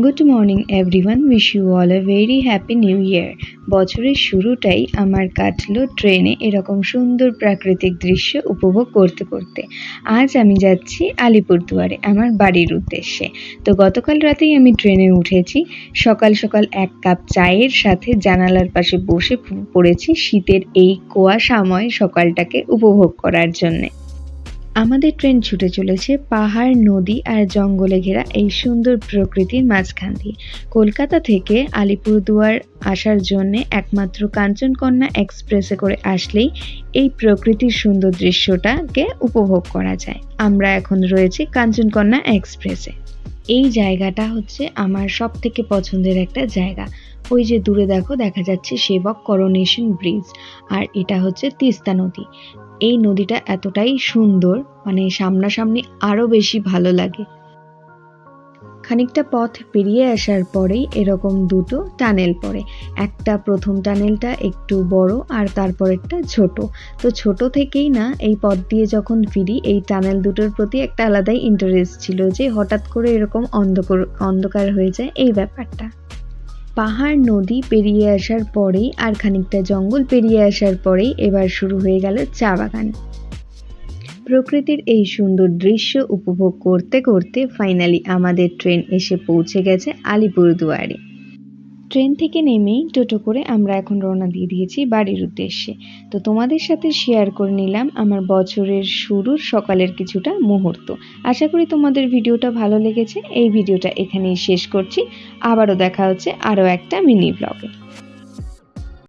Good morning everyone, wish you all a very happy new year. বছরের শুরুটাই আমার কাটলো ট্রেনে এরকম সুন্দর প্রাকৃতিক দৃশ্য উপভোগ করতে করতে। আজ আমি যাচ্ছি আলিপুরদুয়ারে আমার বাড়ির উদ্দেশ্যে। তো গতকাল রাতেই আমি ট্রেনে উঠেছি। সকাল সকাল এক কাপ চায়ের সাথে জানালার পাশে বসে পড়েছি শীতের এই কুয়াশাময় সকালটাকে উপভোগ করার জন্যে। আমাদের ট্রেন ছুটে চলেছে পাহাড়, নদী আর জঙ্গলে ঘেরা এই সুন্দর প্রকৃতির মাঝখান দিয়ে। কলকাতা থেকে আলিপুরদুয়ার আসার জন্য একমাত্র কাঞ্চনকন্যা এক্সপ্রেসে করে আসলেই এই প্রকৃতির সুন্দর দৃশ্যটাকে উপভোগ করা যায়। আমরা এখন রয়েছি কাঞ্চনকন্যা এক্সপ্রেসে। এই জায়গাটা হচ্ছে আমার সব থেকে পছন্দের একটা জায়গা। ওই যে দূরে দেখা যাচ্ছে সেবক করোনেশন ব্রিজ, আর এটা হচ্ছে তিস্তা নদী। এই নদীটা এতটাই সুন্দর, মানে সামনাসামনি আরো বেশি ভালো লাগে। খানিকটা পথ পেরিয়ে আসার পরেই এরকম দুটো টানেল পড়ে। একটা প্রথম টানেলটা একটু বড় আর তারপরেরটা ছোট। তো ছোট থেকেই না এই পথ দিয়ে যখন ফিরি এই টানেল দুটোর প্রতি একটা আলাদাই ইন্টারেস্ট ছিল, যে হঠাৎ করে এরকম অন্ধকার হয়ে যায় এই ব্যাপারটা। পাহাড়, নদী পেরিয়ে আসার পরেই আর খানিকটা জঙ্গল পেরিয়ে আসার পরেই এবার শুরু হয়ে গেল চা বাগান। প্রকৃতির এই সুন্দর দৃশ্য উপভোগ করতে করতে ফাইনালি আমাদের ট্রেন এসে পৌঁছে গেছে আলিপুরদুয়ারে। ট্রেন থেকে নেমেই টোটো করে আমরা এখন রওনা দিয়ে দিয়েছি বাড়ির উদ্দেশ্যে। তো তোমাদের সাথে শেয়ার করে নিলাম আমার বছরের শুরুর সকালের কিছুটা মুহূর্ত। আশা করি তোমাদের ভিডিওটা ভালো লেগেছে। এই ভিডিওটা এখানেই শেষ করছি। আবারও দেখা হচ্ছে আরও একটা মিনি ব্লগে।